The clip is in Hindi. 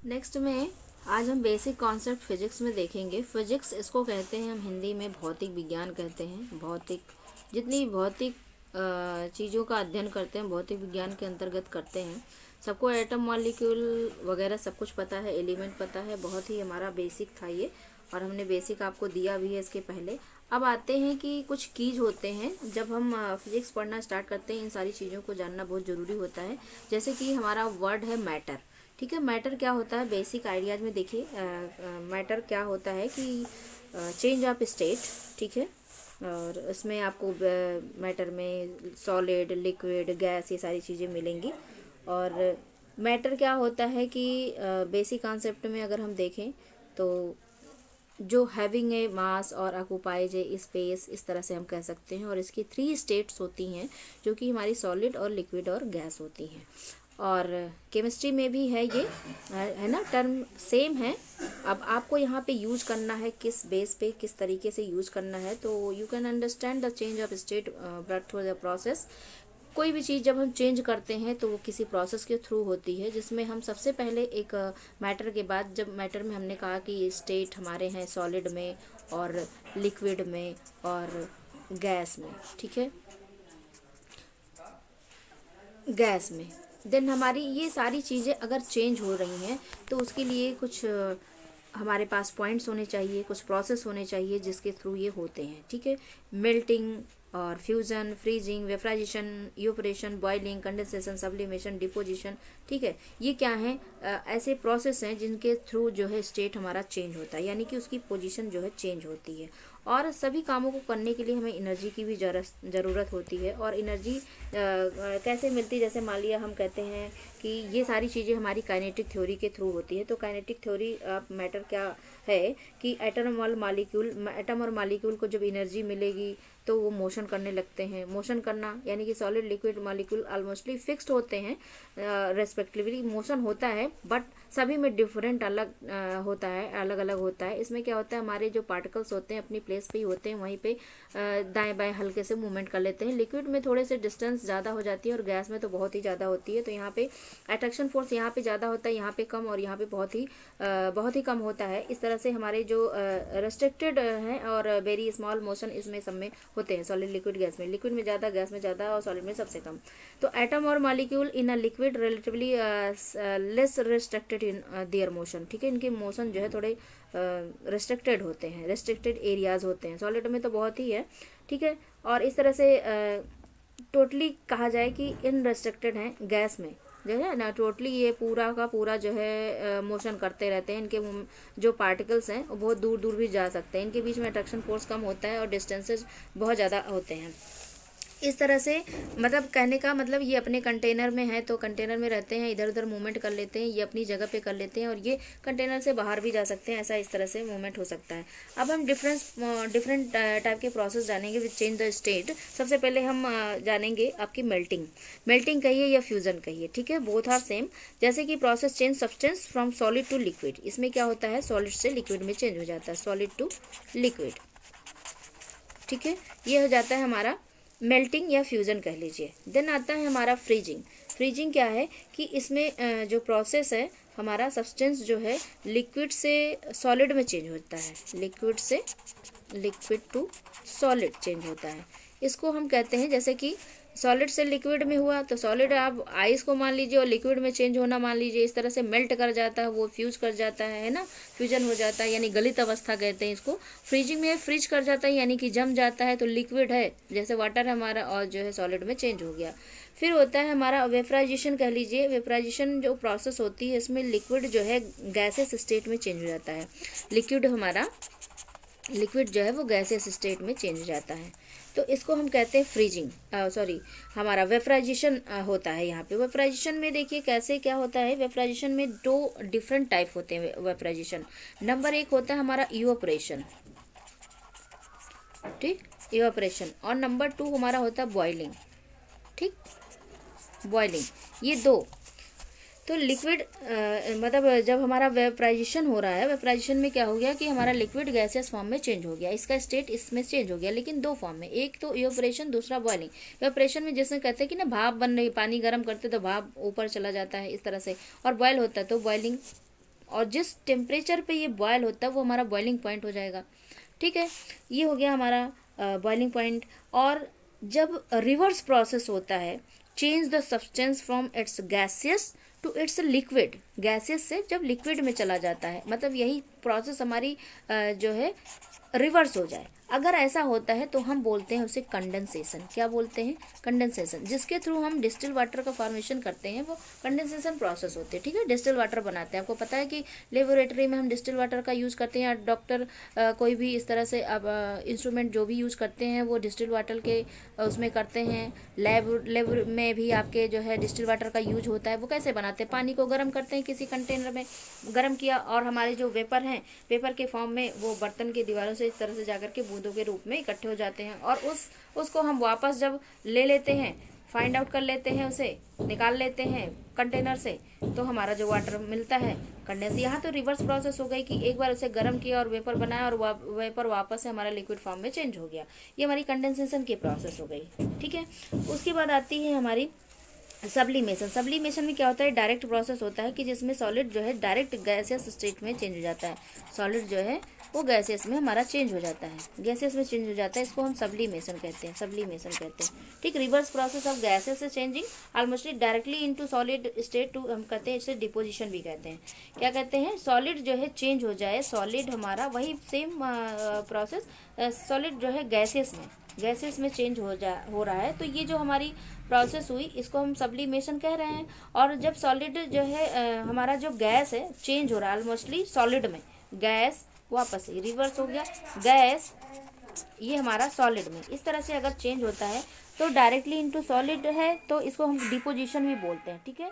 नेक्स्ट में आज हम बेसिक कॉन्सेप्ट फिजिक्स में देखेंगे। फिजिक्स इसको कहते हैं हम हिंदी में भौतिक विज्ञान कहते हैं। भौतिक जितनी भौतिक चीज़ों का अध्ययन करते हैं भौतिक विज्ञान के अंतर्गत करते हैं। सबको एटम मॉलिक्यूल वगैरह सब कुछ पता है, एलिमेंट पता है, बहुत ही हमारा बेसिक था ये, और हमने बेसिक आपको दिया भी है इसके पहले। अब आते हैं कि कुछ कीज होते हैं जब हम फिजिक्स पढ़ना स्टार्ट करते हैं, इन सारी चीज़ों को जानना बहुत ज़रूरी होता है। जैसे कि हमारा वर्ड है मैटर। ठीक है, मैटर क्या होता है बेसिक आइडियाज में देखिए। मैटर क्या होता है कि चेंज ऑफ स्टेट। ठीक है, और इसमें आपको मैटर में सॉलिड, लिक्विड, गैस ये सारी चीज़ें मिलेंगी। और मैटर क्या होता है कि बेसिक कॉन्सेप्ट में अगर हम देखें तो जो हैविंग ए मास और ऑक्युपाइज ए स्पेस, इस तरह से हम कह सकते हैं। और इसकी 3 स्टेट्स होती हैं जो कि हमारी सॉलिड और लिक्विड और गैस होती हैं। और केमिस्ट्री में भी है ये, है ना, टर्म सेम है। अब आपको यहाँ पे यूज करना है किस बेस पे, किस तरीके से यूज करना है, तो you can understand the change of state brought through the process. कोई भी चीज़ जब हम चेंज करते हैं तो वो किसी प्रोसेस के थ्रू होती है, जिसमें हम सबसे पहले एक मैटर के बाद, जब मैटर में हमने कहा कि स्टेट हमारे हैं सॉलिड में और लिक्विड में और गैस में। ठीक है, गैस में देन हमारी ये सारी चीज़ें अगर चेंज हो रही हैं तो उसके लिए कुछ हमारे पास पॉइंट्स होने चाहिए, कुछ प्रोसेस होने चाहिए जिसके थ्रू ये होते हैं। ठीक है, मेल्टिंग और fusion, freezing, vaporisation, evaporation, boiling, condensation, sublimation, deposition. ठीक है, ये क्या है, ऐसे प्रोसेस हैं जिनके थ्रू जो है स्टेट हमारा चेंज होता है, यानी कि उसकी पोजीशन जो है चेंज होती है। और सभी कामों को करने के लिए हमें एनर्जी की भी ज़रूरत होती है। और एनर्जी कैसे मिलती है, जैसे मान लिया हम कहते हैं कि ये सारी चीज़ें हमारी काइनेटिक थ्योरी के थ्रू होती है। तो काइनेटिक थ्योरी ऑफ मैटर क्या है कि एटम और मालिक्यूल को जब एनर्जी मिलेगी तो वो मोशन करने लगते हैं। मोशन करना यानी कि solid, liquid, molecule almostly fixed होते हैं, रेस्पेक्टिवली मोशन होता है, बट सभी में डिफरेंट अलग होता है, अलग अलग होता है। इसमें क्या होता है, हमारे जो पार्टिकल्स होते हैं अपनी प्लेस पे ही होते हैं, वहीं पे दाएं बाएं हल्के से मूवमेंट कर लेते हैं। लिक्विड में थोड़े से डिस्टेंस ज़्यादा हो जाती है और गैस में तो बहुत ही ज़्यादा होती है। तो यहाँ पे अट्रैक्शन फोर्स यहाँ पे ज़्यादा होता है, यहाँ पे कम, और यहाँ पे बहुत ही कम होता है। इस तरह से हमारे जो रेस्ट्रिक्टेड हैं और वेरी स्मॉल मोशन इसमें सब में होते हैं, सॉलिड, लिक्विड, गैस में। लिक्विड में ज़्यादा, गैस में ज़्यादा और सॉलिड में सबसे कम। तो एटम और molecule in a liquid relatively less restricted in their motion. ठीक है, इनके मोशन जो है थोड़े रेस्ट्रिक्टेड होते हैं, रेस्ट्रिक्टेड एरियाज होते हैं। सॉलिड में तो बहुत ही है। ठीक है, और इस तरह से टोटली कहा जाए कि इनरेस्ट्रिक्टेड हैं गैस में, जो है ना, टोटली ये पूरा का पूरा जो है मोशन करते रहते हैं। इनके जो पार्टिकल्स हैं वो बहुत दूर दूर भी जा सकते हैं। इनके बीच में अट्रैक्शन फोर्स कम होता है और डिस्टेंसेज बहुत ज़्यादा होते हैं। इस तरह से मतलब कहने का मतलब ये अपने कंटेनर में है तो कंटेनर में रहते हैं, इधर उधर मूवमेंट कर लेते हैं, ये अपनी जगह पे कर लेते हैं, और ये कंटेनर से बाहर भी जा सकते हैं। ऐसा इस तरह से मूवमेंट हो सकता है। अब हम डिफरेंट टाइप के प्रोसेस जानेंगे विच चेंज द स्टेट। सबसे पहले हम जानेंगे आपकी मेल्टिंग कहिए या फ्यूजन कहिए। ठीक है, बोथ आर सेम। जैसे कि process change substance from solid to liquid, इसमें क्या होता है, सॉलिड से लिक्विड में चेंज हो जाता है, सॉलिड टू लिक्विड। ठीक है, ये हो जाता है हमारा मेल्टिंग या फ्यूज़न कह लीजिए। देन आता है हमारा फ्रीजिंग क्या है कि इसमें जो प्रोसेस है, हमारा सब्सटेंस जो है लिक्विड से सॉलिड में चेंज होता है, लिक्विड से लिक्विड टू सॉलिड चेंज होता है। इसको हम कहते हैं, जैसे कि सॉलिड से लिक्विड में हुआ तो सॉलिड आप आइस को मान लीजिए और लिक्विड में चेंज होना मान लीजिए, इस तरह से मेल्ट कर जाता है, वो फ्यूज कर जाता है ना, फ्यूजन हो जाता है, यानी गलित अवस्था कहते हैं इसको। फ्रीजिंग में फ्रीज कर जाता है यानी कि जम जाता है, तो लिक्विड है जैसे वाटर हमारा और जो है सॉलिड में चेंज हो गया। फिर होता है हमारा वेपराइजेशन कह लीजिए। वेपराइजेशन जो प्रोसेस होती है इसमें लिक्विड जो है गैसेस स्टेट में चेंज हो जाता है। लिक्विड जो है वो गैसेस स्टेट में चेंज हो जाता है, तो इसको हम कहते हैं फ्रीजिंग, हमारा वेपराइजेशन होता है। यहाँ पे वेपराइजेशन में देखिए कैसे क्या होता है। वेपराइजेशन में 2 डिफरेंट टाइप होते हैं वेपराइजेशन। नंबर 1 होता है हमारा इवेपोरेशन, ठीक, इवेपोरेशन। और नंबर 2 हमारा होता है बॉइलिंग। ठीक, बॉइलिंग, ये 2। तो लिक्विड मतलब जब हमारा वेपराइजेशन हो रहा है, वेपराइजेशन में क्या हो गया कि हमारा लिक्विड गैसियस फॉर्म में चेंज हो गया, इसका स्टेट इसमें चेंज हो गया, लेकिन 2 फॉर्म में, एक तो इवेपोरेशन, दूसरा बॉइलिंग। इवेपोरेशन में जैसे कहते हैं कि ना भाप बन रही, पानी गर्म करते तो भाप ऊपर चला जाता है इस तरह से, और बॉयल होता है तो बॉइलिंग और जिस टेम्परेचर पे ये बॉयल होता है वो हमारा बॉइलिंग पॉइंट हो जाएगा। ठीक है, ये हो गया हमारा बॉइलिंग पॉइंट। और जब रिवर्स प्रोसेस होता है, change the substance from its gaseous to its liquid, gaseous से जब लिक्विड में चला जाता है, मतलब यही प्रोसेस हमारी जो है रिवर्स हो जाए। अगर ऐसा होता है तो हम बोलते हैं उसे कंडेंसेशन। क्या बोलते हैं? कंडेंसेशन। जिसके थ्रू हम डिस्टिल वाटर का फॉर्मेशन करते हैं वो कंडेंसेशन प्रोसेस होती है। ठीक है, डिस्टिल वाटर बनाते हैं। आपको पता है कि लेबोरेटरी में हम डिस्टिल वाटर का यूज़ करते हैं, या डॉक्टर कोई भी इस तरह से अब इंस्ट्रूमेंट जो भी यूज़ करते हैं वो डिस्टिल वाटर के उसमें करते हैं। लैब में भी आपके जो है डिस्टिल वाटर का यूज होता है। वो कैसे बनाते हैं? पानी को गर्म करते हैं, किसी कंटेनर में गर्म किया, और हमारे जो वेपर हैं, वेपर के फॉर्म में वो बर्तन की दीवारों से इस तरह से जाकर के बूंदों के रूप में इकट्ठे हो जाते हैं, और उसको हम वापस जब ले लेते हैं, फाइंड आउट कर लेते हैं, उसे निकाल लेते हैं कंटेनर से, तो हमारा जो वाटर मिलता है कंडेंस। यहाँ तो रिवर्स प्रोसेस हो गई कि एक बार उसे गर्म किया और वेपर बनाया, और वेपर वापस से हमारा लिक्विड फॉर्म में चेंज हो गया। ये हमारी कंडेंसेशन की प्रोसेस हो गई। ठीक है, उसके बाद आती है हमारी सब्लिमेशन। सब्लिमेशन में क्या होता है? डायरेक्ट प्रोसेस होता है कि जिसमें सॉलिड जो है डायरेक्ट गैसियस स्टेट में चेंज हो जाता है। सॉलिड जो है वो गैसियस में हमारा चेंज हो जाता है, गैसियस में चेंज हो जाता है। इसको हम सब्लिमेशन कहते हैं, सब्लिमेशन कहते हैं। ठीक, रिवर्स प्रोसेस ऑफ गैसेस से changing almostly directly into solid state to, हम कहते हैं इसे डिपोजिशन भी कहते हैं। क्या कहते हैं? सॉलिड जो है चेंज हो जाए, सॉलिड हमारा वही सेम प्रोसेस, सॉलिड जो है गैसेस में चेंज हो रहा है। तो ये जो हमारी प्रोसेस हुई इसको हम सब्लिमेशन कह रहे हैं। और जब सॉलिड जो है हमारा जो गैस है चेंज हो रहा है ऑलमोस्टली सॉलिड में, गैस वापस से रिवर्स हो गया, गैस ये हमारा सॉलिड में इस तरह से अगर चेंज होता है तो डायरेक्टली इनटू सॉलिड है, तो इसको हम डिपोजिशन भी बोलते हैं। ठीक है,